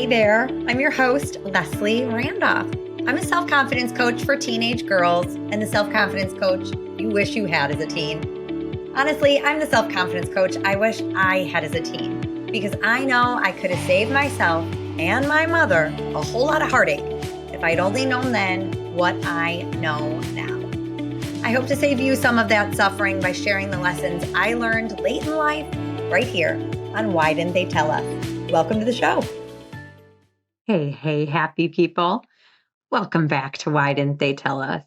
there, I'm your host, Leslie Randolph. I'm a self-confidence coach for teenage girls and the self-confidence coach you wish you had as a teen. Honestly, I'm the self-confidence coach I wish I had as a teen because I know I could have saved myself and my mother a whole lot of heartache if I'd only known then what I know now. I hope to save you some of that suffering by sharing the lessons I learned late in life right here on Why Didn't They Tell Us? Welcome to the show. Hey, happy people. Welcome back to Why Didn't They Tell Us?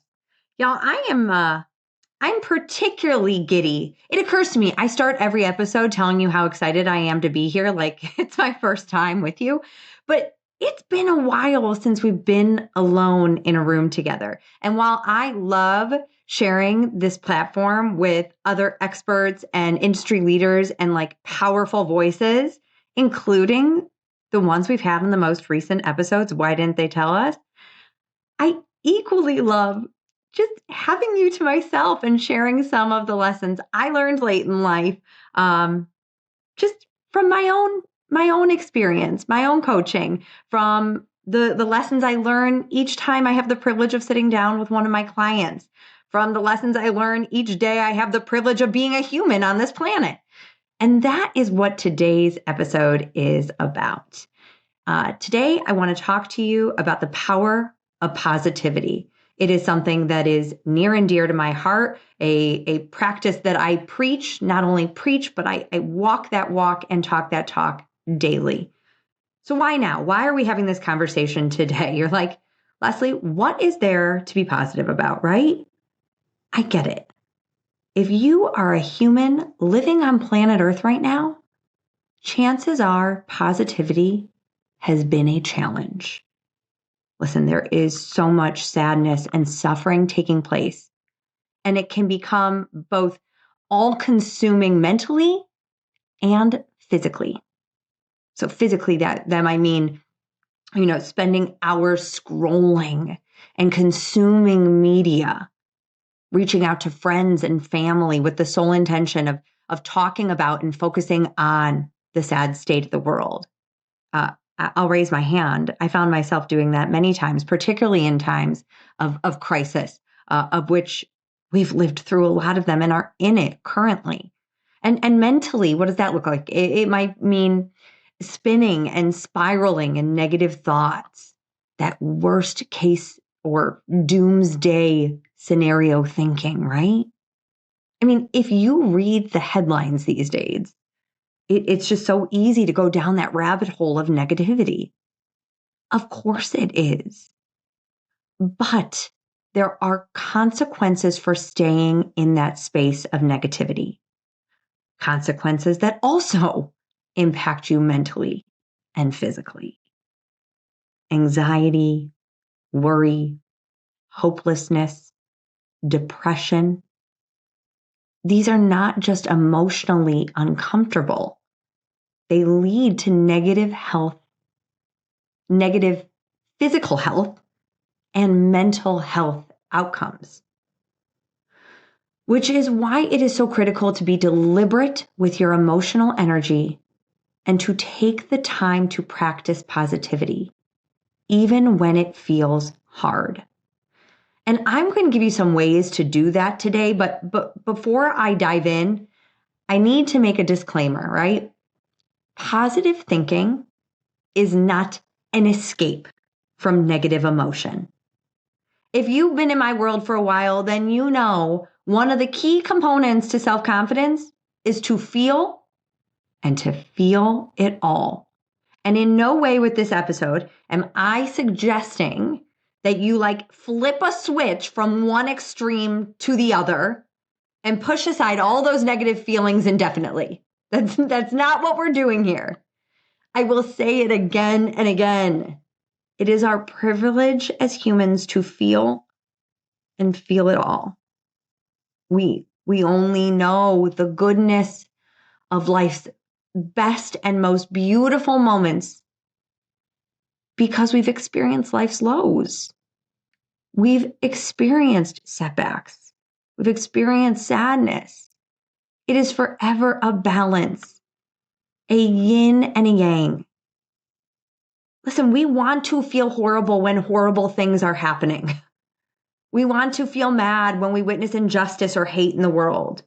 Y'all, I'm particularly giddy. It occurs to me, I start every episode telling you how excited I am to be here, like it's my first time with you. But it's been a while since we've been alone in a room together. And while I love sharing this platform with other experts and industry leaders and like powerful voices, including the ones we've had in the most recent episodes, Why Didn't They Tell Us? I equally love just having you to myself and sharing some of the lessons I learned late in life, just from my own experience, my own coaching, from the lessons I learn each time I have the privilege of sitting down with one of my clients, from the lessons I learn each day I have the privilege of being a human on this planet. And that is what today's episode is about. Today, I want to talk to you about the power of positivity. It is something that is near and dear to my heart, a practice that I preach, not only preach, but I walk that walk and talk that talk daily. So why now? Why are we having this conversation today? You're like, Leslie, what is there to be positive about, right? I get it. If you are a human living on planet Earth right now, chances are positivity has been a challenge. Listen, there is so much sadness and suffering taking place, and it can become both all-consuming mentally and physically. So physically, that might mean, spending hours scrolling and consuming media, reaching out to friends and family with the sole intention of talking about and focusing on the sad state of the world. I'll raise my hand. I found myself doing that many times, particularly in times of crisis, of which we've lived through a lot of them and are in it currently. And mentally, what does that look like? It might mean spinning and spiraling in negative thoughts, that worst case or doomsday scenario thinking, right? I mean, if you read the headlines these days, it's just so easy to go down that rabbit hole of negativity. Of course it is. But there are consequences for staying in that space of negativity. Consequences that also impact you mentally and physically. Anxiety, worry, hopelessness, depression. These are not just emotionally uncomfortable. They lead to negative health, negative physical health, and mental health outcomes. Which is why it is so critical to be deliberate with your emotional energy and to take the time to practice positivity, even when it feels hard. And I'm going to give you some ways to do that today, but before I dive in, I need to make a disclaimer, right? Positive thinking is not an escape from negative emotion. If you've been in my world for a while, then you know one of the key components to self-confidence is to feel and to feel it all. And in no way with this episode am I suggesting that you flip a switch from one extreme to the other and push aside all those negative feelings indefinitely. That's not what we're doing here. I will say it again and again. It is our privilege as humans to feel and feel it all. We only know the goodness of life's best and most beautiful moments because we've experienced life's lows. We've experienced setbacks. We've experienced sadness. It is forever a balance, a yin and a yang. Listen, we want to feel horrible when horrible things are happening. We want to feel mad when we witness injustice or hate in the world.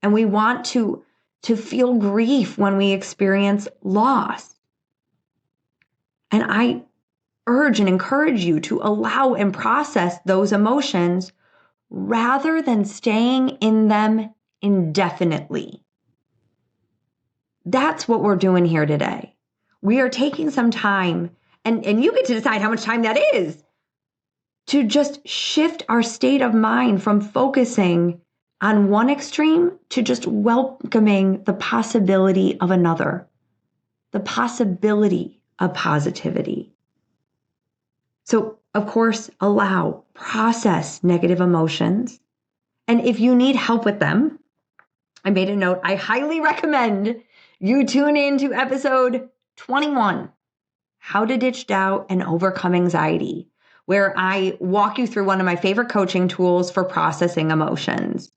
And we want to feel grief when we experience loss. And I urge and encourage you to allow and process those emotions rather than staying in them indefinitely. That's what we're doing here today. We are taking some time, and you get to decide how much time that is, to just shift our state of mind from focusing on one extreme to just welcoming the possibility of another, the possibility of positivity. So, of course, process negative emotions. And if you need help with them, I made a note. I highly recommend you tune in to episode 21, How to Ditch Doubt and Overcome Anxiety, where I walk you through one of my favorite coaching tools for processing emotions.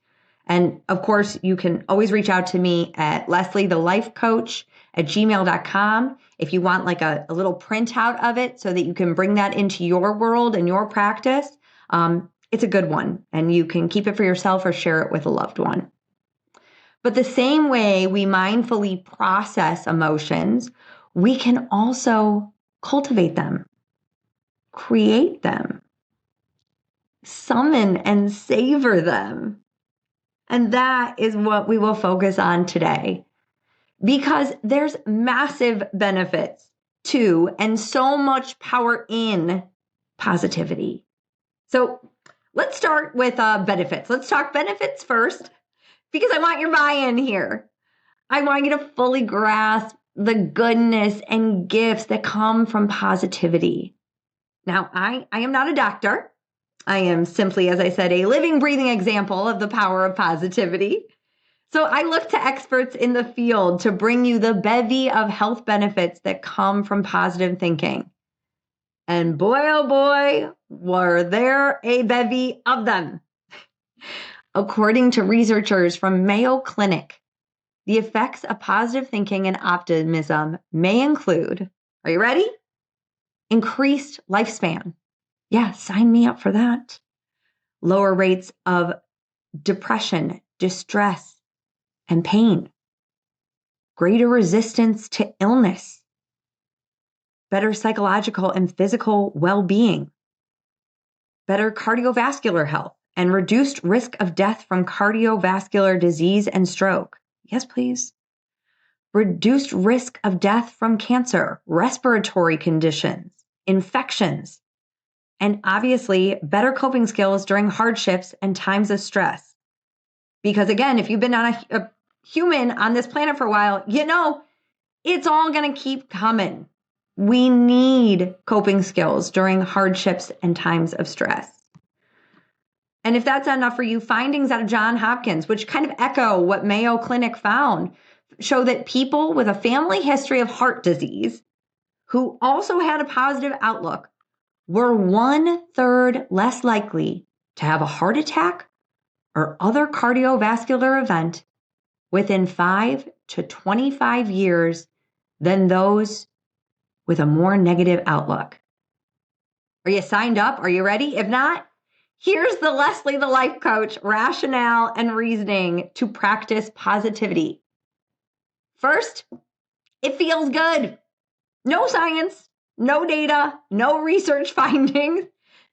And of course, you can always reach out to me at lesliethelifecoach@gmail.com if you want like a little printout of it so that you can bring that into your world and your practice. It's a good one, and you can keep it for yourself or share it with a loved one. But the same way we mindfully process emotions, we can also cultivate them, create them, summon and savor them. And that is what we will focus on today, because there's massive benefits to and so much power in positivity. So let's start with benefits. Let's talk benefits first, because I want your buy-in here. I want you to fully grasp the goodness and gifts that come from positivity. Now, I am not a doctor. I am simply, as I said, a living, breathing example of the power of positivity. So I look to experts in the field to bring you the bevy of health benefits that come from positive thinking. And boy, oh boy, were there a bevy of them. According to researchers from Mayo Clinic, the effects of positive thinking and optimism may include, are you ready? Increased lifespan. Yeah, sign me up for that. Lower rates of depression, distress, and pain. Greater resistance to illness. Better psychological and physical well-being. Better cardiovascular health and reduced risk of death from cardiovascular disease and stroke. Yes, please. Reduced risk of death from cancer, respiratory conditions, infections, and obviously better coping skills during hardships and times of stress. Because again, if you've been on a human on this planet for a while, you know, it's all going to keep coming. We need coping skills during hardships and times of stress. And if that's not enough for you, findings out of John Hopkins, which kind of echo what Mayo Clinic found, show that people with a family history of heart disease who also had a positive outlook were 1/3 less likely to have a heart attack or other cardiovascular event within 5 to 25 years than those with a more negative outlook. Are you signed up? Are you ready? If not, here's the Leslie the Life Coach rationale and reasoning to practice positivity. First, it feels good. No science, no data, no research findings,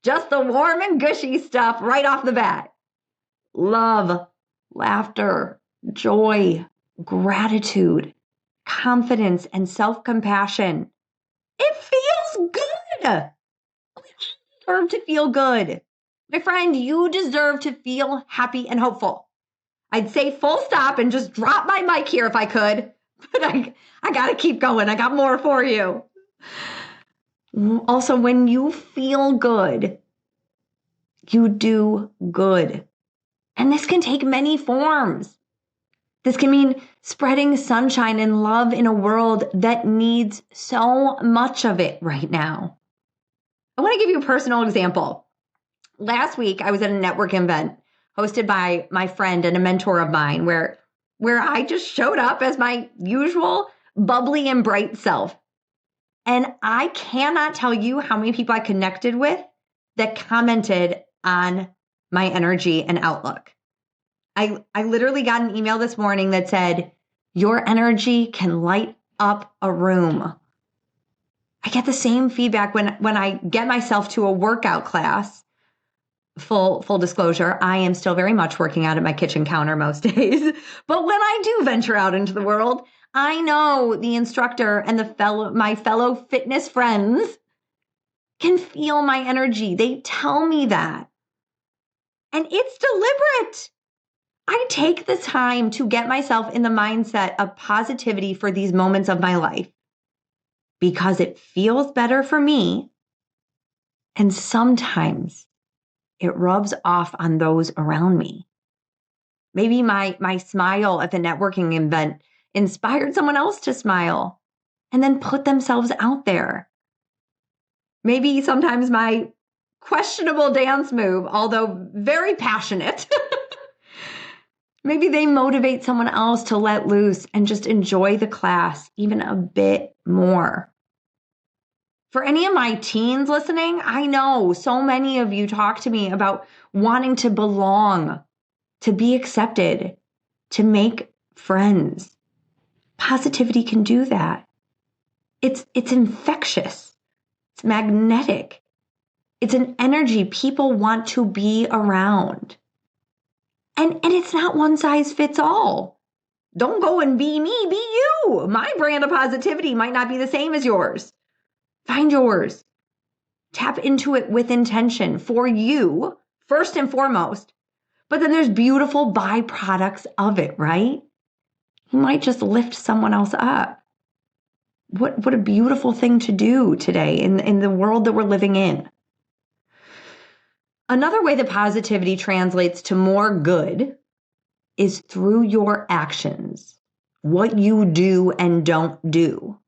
just the warm and gushy stuff right off the bat. Love, laughter, joy, gratitude, confidence, and self-compassion. It feels good. We deserve to feel good. My friend, you deserve to feel happy and hopeful. I'd say full stop and just drop my mic here if I could, but I got to keep going. I got more for you. Also, when you feel good, you do good. And this can take many forms. This can mean spreading sunshine and love in a world that needs so much of it right now. I want to give you a personal example. Last week, I was at a networking event hosted by my friend and a mentor of mine where I just showed up as my usual bubbly and bright self. And I cannot tell you how many people I connected with that commented on my energy and outlook. I literally got an email this morning that said, your energy can light up a room. I get the same feedback when I get myself to a workout class. Full disclosure, I am still very much working out at my kitchen counter most days. But when I do venture out into the world, I know the instructor and my fellow fitness friends can feel my energy. They tell me that. And it's deliberate. I take the time to get myself in the mindset of positivity for these moments of my life because it feels better for me. And sometimes it rubs off on those around me. Maybe my smile at the networking event inspired someone else to smile and then put themselves out there. Maybe sometimes my questionable dance move, although very passionate, maybe they motivate someone else to let loose and just enjoy the class even a bit more. For any of my teens listening, I know so many of you talk to me about wanting to belong, to be accepted, to make friends. Positivity can do that. It's infectious. It's magnetic. It's an energy people want to be around. And it's not one size fits all. Don't go and be me, be you. My brand of positivity might not be the same as yours. Find yours. Tap into it with intention for you, first and foremost. But then there's beautiful byproducts of it, right? You might just lift someone else up. What a beautiful thing to do today in the world that we're living in. Another way that positivity translates to more good is through your actions, what you do and don't do.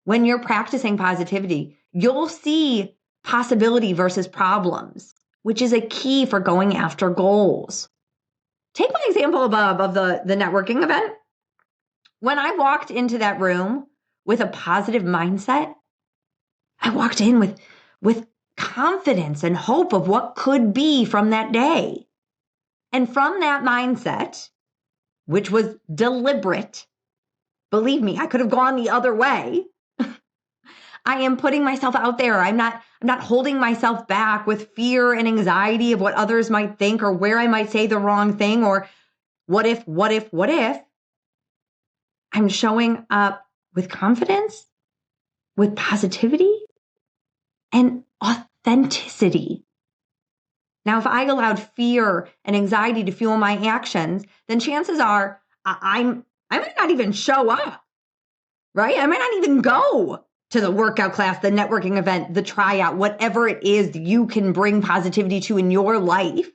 When you're practicing positivity, you'll see possibility versus problems, which is a key for going after goals. Take my example above of the networking event. When I walked into that room with a positive mindset, I walked in with confidence and hope of what could be from that day. And from that mindset, which was deliberate, believe me, I could have gone the other way. I am putting myself out there. I'm not holding myself back with fear and anxiety of what others might think or where I might say the wrong thing or what if. I'm showing up with confidence, with positivity, and authenticity. Now, if I allowed fear and anxiety to fuel my actions, then chances are I might not even show up, right? I might not even go to the workout class, the networking event, the tryout, whatever it is you can bring positivity to in your life.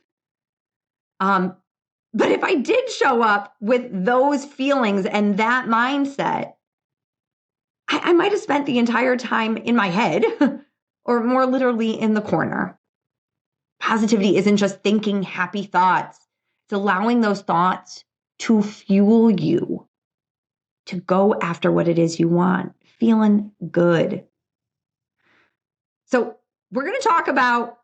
But if I did show up with those feelings and that mindset, I might have spent the entire time in my head or more literally in the corner. Positivity isn't just thinking happy thoughts. It's allowing those thoughts to fuel you to go after what it is you want, feeling good. So we're going to talk about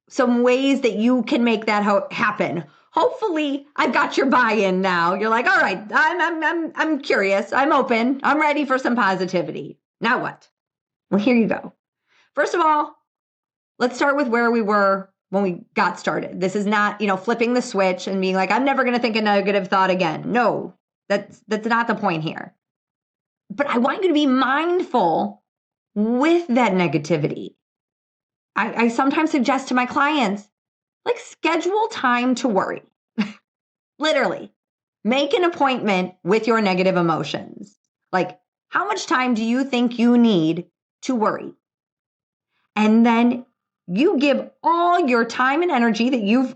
some ways that you can make that happen. Hopefully, I've got your buy-in now. You're like, all right, I'm curious. I'm open. I'm ready for some positivity. Now what? Well, here you go. First of all, let's start with where we were when we got started. This is not, flipping the switch and being like, I'm never going to think a negative thought again. No, that's not the point here. But I want you to be mindful with that negativity. I sometimes suggest to my clients, schedule time to worry. Literally, make an appointment with your negative emotions. How much time do you think you need to worry? And then you give all your time and energy that you've,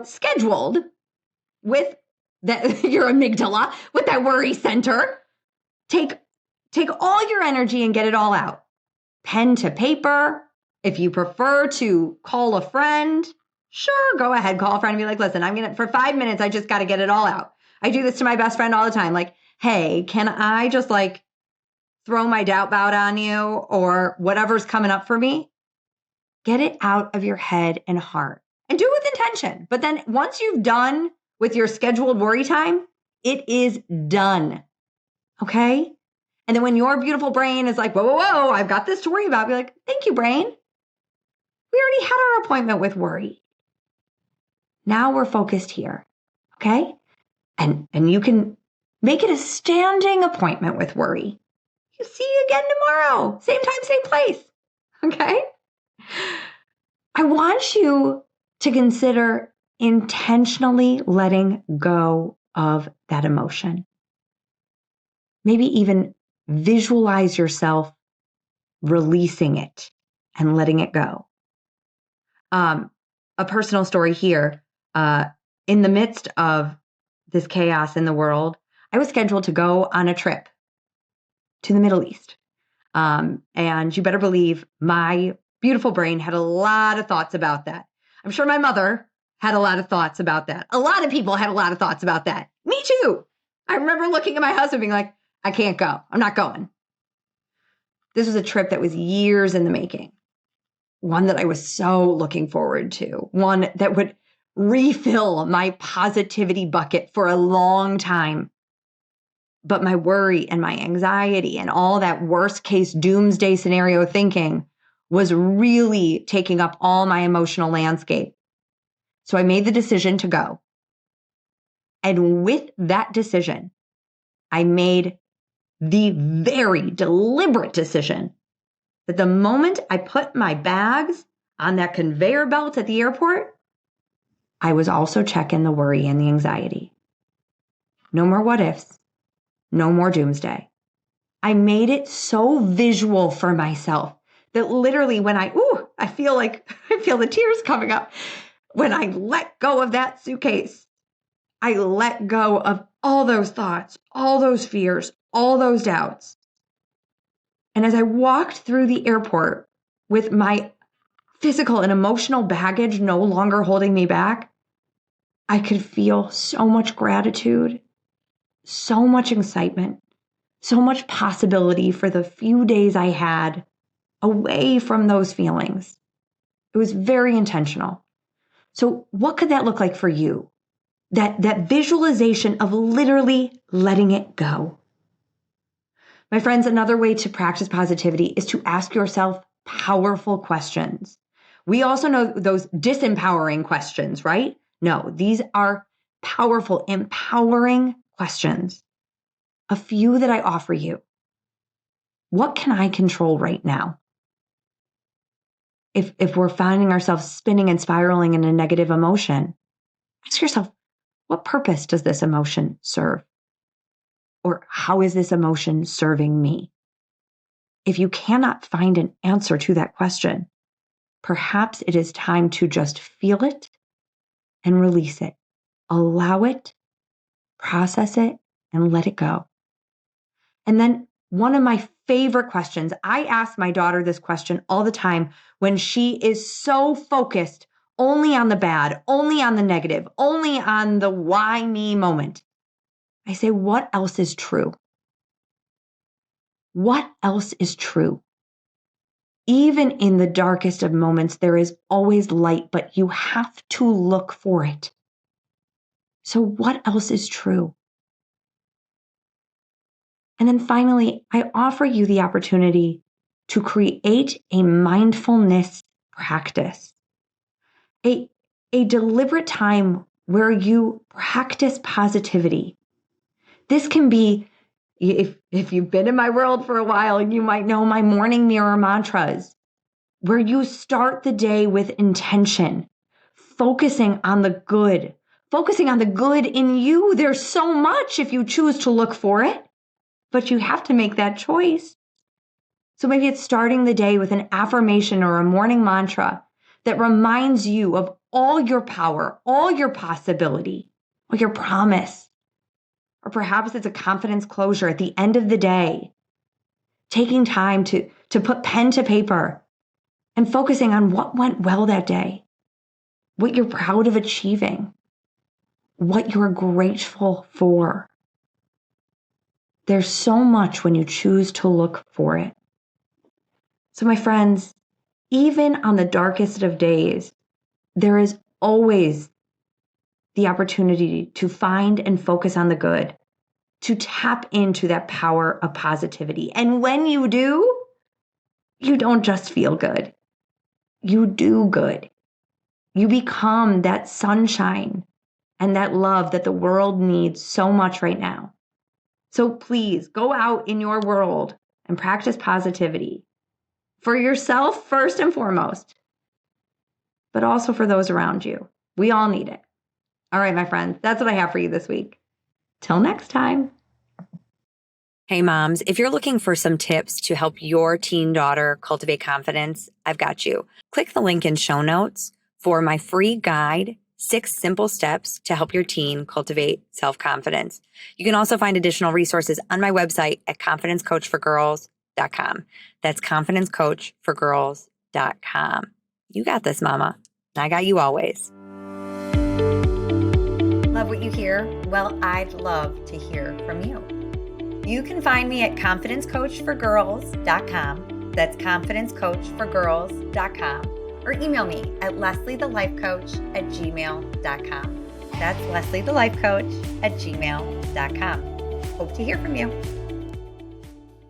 scheduled with your amygdala, with that worry center. Take all your energy and get it all out. Pen to paper. If you prefer to call a friend, sure, go ahead, call a friend and be like, listen, for 5 minutes, I just got to get it all out. I do this to my best friend all the time. Hey, can I just throw my doubt bout on you or whatever's coming up for me, get it out of your head and heart and do it with intention. But then once you've done with your scheduled worry time, it is done. Okay? And then when your beautiful brain is like, whoa, whoa, whoa, I've got this to worry about, be like, thank you, brain. We already had our appointment with worry. Now we're focused here. Okay? And you can make it a standing appointment with worry. You see you again tomorrow. Same time, same place. Okay? I want you to consider intentionally letting go of that emotion. Maybe even visualize yourself releasing it and letting it go. A personal story here. In the midst of this chaos in the world, I was scheduled to go on a trip to the Middle East. And you better believe my beautiful brain had a lot of thoughts about that. I'm sure my mother had a lot of thoughts about that. A lot of people had a lot of thoughts about that. Me too. I remember looking at my husband being like, I can't go. I'm not going. This was a trip that was years in the making. One that I was so looking forward to. One that would refill my positivity bucket for a long time. But my worry and my anxiety and all that worst case doomsday scenario thinking was really taking up all my emotional landscape. So I made the decision to go. And with that decision, I made the very deliberate decision that the moment I put my bags on that conveyor belt at the airport, I was also checking the worry and the anxiety. No more what ifs. No more doomsday. I made it so visual for myself that literally when I feel the tears coming up. When I let go of that suitcase, I let go of all those thoughts, all those fears, all those doubts. And as I walked through the airport with my physical and emotional baggage no longer holding me back, I could feel so much gratitude, so much excitement, so much possibility for the few days I had away from those feelings. It was very intentional. So what could that look like for you? That visualization of literally letting it go. My friends, another way to practice positivity is to ask yourself powerful questions. We also know those disempowering questions, right? No, these are powerful, empowering questions. A few that I offer you. What can I control right now? If we're finding ourselves spinning and spiraling in a negative emotion, ask yourself, what purpose does this emotion serve? Or how is this emotion serving me? If you cannot find an answer to that question, perhaps it is time to just feel it and release it. Allow it, process it, and let it go. And then one of my favorite questions, I ask my daughter this question all the time when she is so focused only on the bad, only on the negative, only on the why me moment. I say, what else is true? What else is true? Even in the darkest of moments, there is always light, but you have to look for it. So what else is true? And then finally, I offer you the opportunity to create a mindfulness practice, a deliberate time where you practice positivity. This can be, if you've been in my world for a while, you might know my morning mirror mantras, where you start the day with intention, focusing on the good in you. There's so much if you choose to look for it, but you have to make that choice. So maybe it's starting the day with an affirmation or a morning mantra that reminds you of all your power, all your possibility, or your promise. Or perhaps it's a confidence closure at the end of the day, taking time to put pen to paper and focusing on what went well that day, what you're proud of achieving, what you're grateful for. There's so much when you choose to look for it. So my friends, even on the darkest of days, there is always the opportunity to find and focus on the good, to tap into that power of positivity. And when you do, you don't just feel good. You do good. You become that sunshine and that love that the world needs so much right now. So please go out in your world and practice positivity for yourself first and foremost, but also for those around you. We all need it. All right, my friends, that's what I have for you this week. Till next time. Hey moms, if you're looking for some tips to help your teen daughter cultivate confidence, I've got you. Click the link in show notes for my free guide, 6 simple steps to help your teen cultivate self-confidence. You can also find additional resources on my website at confidencecoachforgirls.com. That's confidencecoachforgirls.com. You got this, mama. I got you always. Love what you hear? Well, I'd love to hear from you. You can find me at confidencecoachforgirls.com. That's confidencecoachforgirls.com. Or email me at lesliethelifecoach@gmail.com. That's lesliethelifecoach@gmail.com. Hope to hear from you.